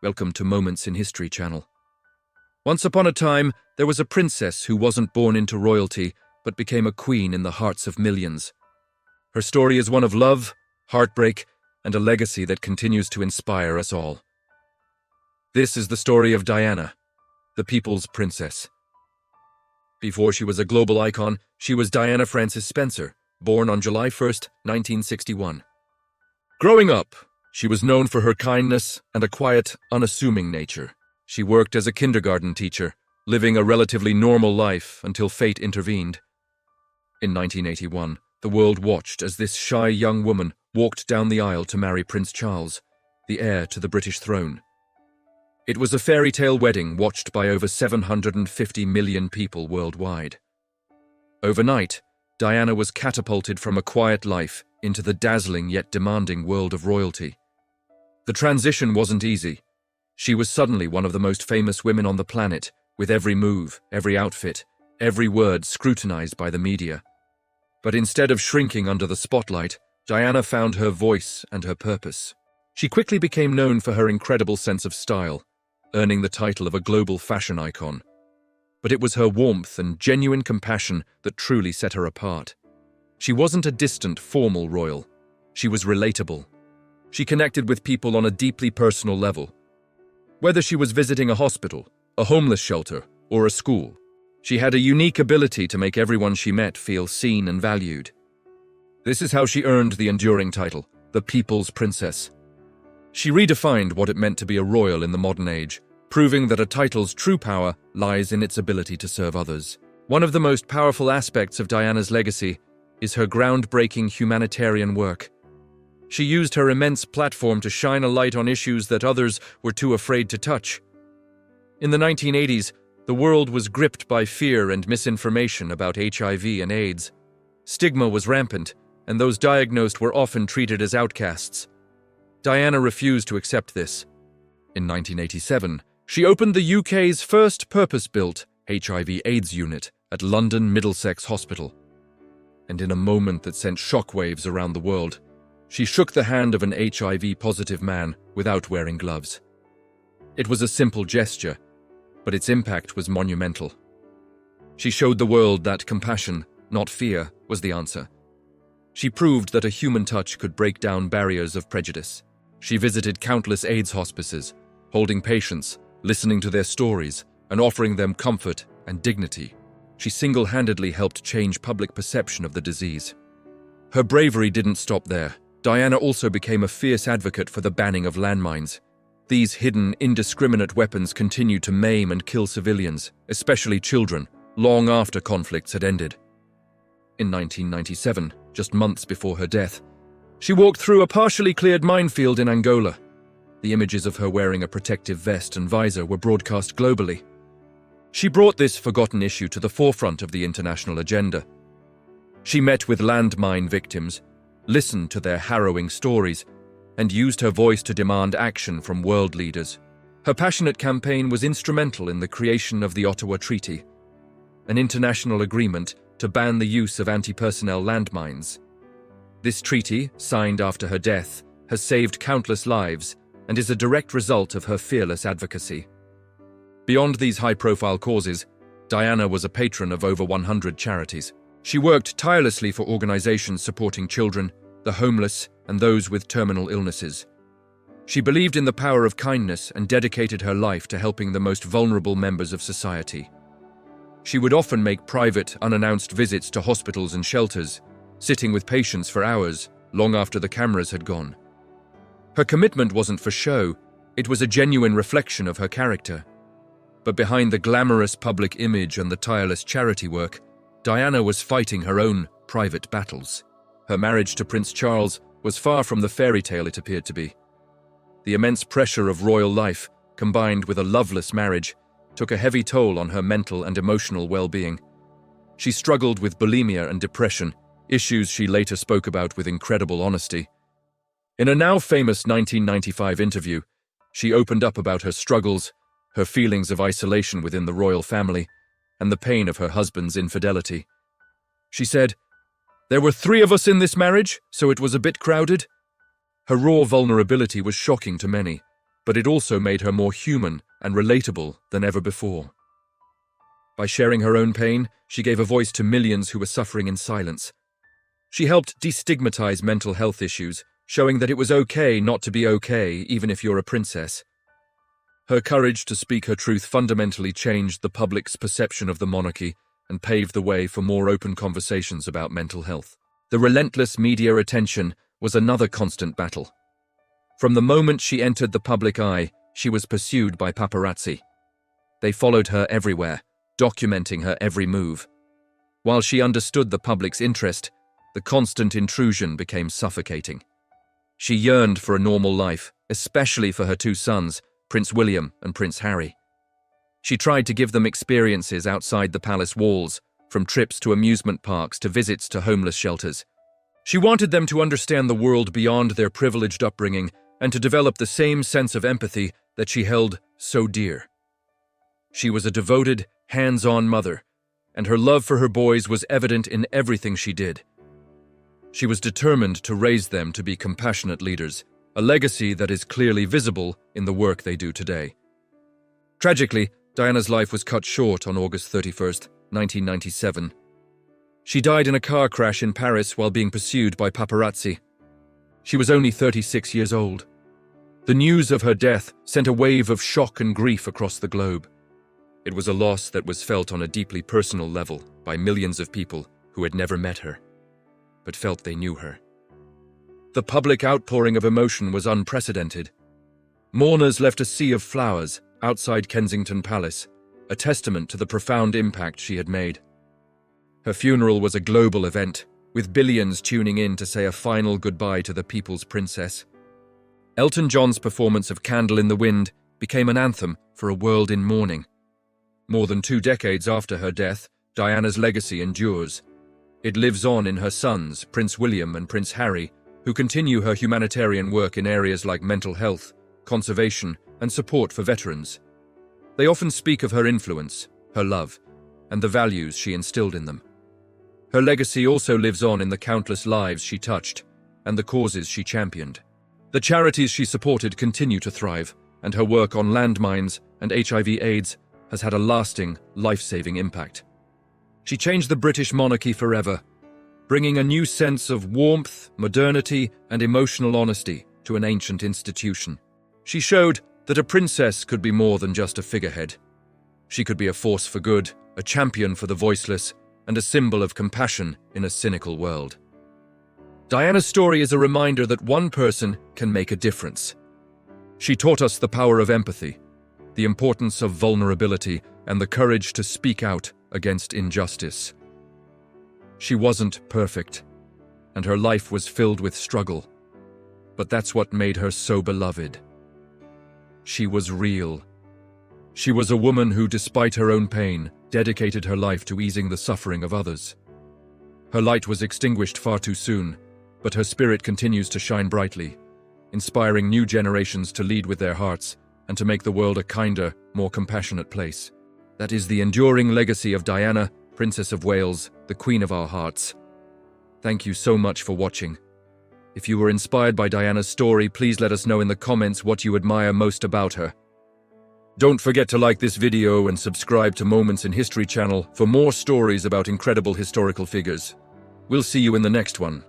Welcome to Moments in History channel. Once upon a time, there was a princess who wasn't born into royalty, but became a queen in the hearts of millions. Her story is one of love, heartbreak, and a legacy that continues to inspire us all. This is the story of Diana, the people's princess. Before she was a global icon, she was Diana Frances Spencer, born on July 1st, 1961. Growing up, she was known for her kindness and a quiet, unassuming nature. She worked as a kindergarten teacher, living a relatively normal life until fate intervened. In 1981, the world watched as this shy young woman walked down the aisle to marry Prince Charles, the heir to the British throne. It was a fairy tale wedding watched by over 750 million people worldwide. Overnight, Diana was catapulted from a quiet life into the dazzling yet demanding world of royalty. The transition wasn't easy. She was suddenly one of the most famous women on the planet, with every move, every outfit, every word scrutinized by the media. But instead of shrinking under the spotlight, Diana found her voice and her purpose. She quickly became known for her incredible sense of style, earning the title of a global fashion icon. But it was her warmth and genuine compassion that truly set her apart. She wasn't a distant, formal royal. She was relatable. She connected with people on a deeply personal level. Whether she was visiting a hospital, a homeless shelter, or a school, she had a unique ability to make everyone she met feel seen and valued. This is how she earned the enduring title, the People's Princess. She redefined what it meant to be a royal in the modern age, proving that a title's true power lies in its ability to serve others. One of the most powerful aspects of Diana's legacy is her groundbreaking humanitarian work. She used her immense platform to shine a light on issues that others were too afraid to touch. In the 1980s, the world was gripped by fear and misinformation about HIV and AIDS. Stigma was rampant, and those diagnosed were often treated as outcasts. Diana refused to accept this. In 1987, she opened the UK's first purpose-built HIV/AIDS unit at London Middlesex Hospital. And in a moment that sent shockwaves around the world, she shook the hand of an HIV-positive man without wearing gloves. It was a simple gesture, but its impact was monumental. She showed the world that compassion, not fear, was the answer. She proved that a human touch could break down barriers of prejudice. She visited countless AIDS hospices, holding patients, listening to their stories, and offering them comfort and dignity. She single-handedly helped change public perception of the disease. Her bravery didn't stop there. Diana also became a fierce advocate for the banning of landmines. These hidden, indiscriminate weapons continued to maim and kill civilians, especially children, long after conflicts had ended. In 1997, just months before her death, she walked through a partially cleared minefield in Angola. The images of her wearing a protective vest and visor were broadcast globally. She brought this forgotten issue to the forefront of the international agenda. She met with landmine victims, listened to their harrowing stories, and used her voice to demand action from world leaders. Her passionate campaign was instrumental in the creation of the Ottawa Treaty, an international agreement to ban the use of anti-personnel landmines. This treaty, signed after her death, has saved countless lives and is a direct result of her fearless advocacy. Beyond these high-profile causes, Diana was a patron of over 100 charities. She worked tirelessly for organizations supporting children, the homeless, and those with terminal illnesses. She believed in the power of kindness and dedicated her life to helping the most vulnerable members of society. She would often make private, unannounced visits to hospitals and shelters, sitting with patients for hours, long after the cameras had gone. Her commitment wasn't for show, it was a genuine reflection of her character. But behind the glamorous public image and the tireless charity work, Diana was fighting her own private battles. Her marriage to Prince Charles was far from the fairy tale it appeared to be. The immense pressure of royal life, combined with a loveless marriage, took a heavy toll on her mental and emotional well-being. She struggled with bulimia and depression, issues she later spoke about with incredible honesty. In a now famous 1995 interview, she opened up about her struggles, her feelings of isolation within the royal family, and the pain of her husband's infidelity. She said, "There were 3 of us in this marriage, so it was a bit crowded." Her raw vulnerability was shocking to many, but it also made her more human and relatable than ever before. By sharing her own pain, she gave a voice to millions who were suffering in silence. She helped destigmatize mental health issues, showing that it was okay not to be okay, even if you're a princess. Her courage to speak her truth fundamentally changed the public's perception of the monarchy and paved the way for more open conversations about mental health. The relentless media attention was another constant battle. From the moment she entered the public eye, she was pursued by paparazzi. They followed her everywhere, documenting her every move. While she understood the public's interest, the constant intrusion became suffocating. She yearned for a normal life, especially for her two sons, Prince William and Prince Harry. She tried to give them experiences outside the palace walls, from trips to amusement parks to visits to homeless shelters. She wanted them to understand the world beyond their privileged upbringing and to develop the same sense of empathy that she held so dear. She was a devoted, hands-on mother, and her love for her boys was evident in everything she did. She was determined to raise them to be compassionate leaders, a legacy that is clearly visible in the work they do today. Tragically, Diana's life was cut short on August 31st, 1997. She died in a car crash in Paris while being pursued by paparazzi. She was only 36 years old. The news of her death sent a wave of shock and grief across the globe. It was a loss that was felt on a deeply personal level by millions of people who had never met her, but felt they knew her. The public outpouring of emotion was unprecedented. Mourners left a sea of flowers outside Kensington Palace, a testament to the profound impact she had made. Her funeral was a global event, with billions tuning in to say a final goodbye to the people's princess. Elton John's performance of Candle in the Wind became an anthem for a world in mourning. More than 2 decades after her death, Diana's legacy endures. It lives on in her sons, Prince William and Prince Harry, who continue her humanitarian work in areas like mental health, conservation, and support for veterans. They often speak of her influence, her love, and the values she instilled in them. Her legacy also lives on in the countless lives she touched and the causes she championed. The charities she supported continue to thrive, and her work on landmines and HIV/AIDS has had a lasting, life-saving impact. She changed the British monarchy forever, bringing a new sense of warmth, modernity, and emotional honesty to an ancient institution. She showed that a princess could be more than just a figurehead. She could be a force for good, a champion for the voiceless, and a symbol of compassion in a cynical world. Diana's story is a reminder that one person can make a difference. She taught us the power of empathy, the importance of vulnerability, and the courage to speak out against injustice. She wasn't perfect, and her life was filled with struggle, but that's what made her so beloved. She was real. She was a woman who, despite her own pain, dedicated her life to easing the suffering of others. Her light was extinguished far too soon, but her spirit continues to shine brightly, inspiring new generations to lead with their hearts and to make the world a kinder, more compassionate place. That is the enduring legacy of Diana, Princess of Wales, the Queen of our hearts. Thank you so much for watching. If you were inspired by Diana's story, please let us know in the comments what you admire most about her. Don't forget to like this video and subscribe to Moments in History channel for more stories about incredible historical figures. We'll see you in the next one.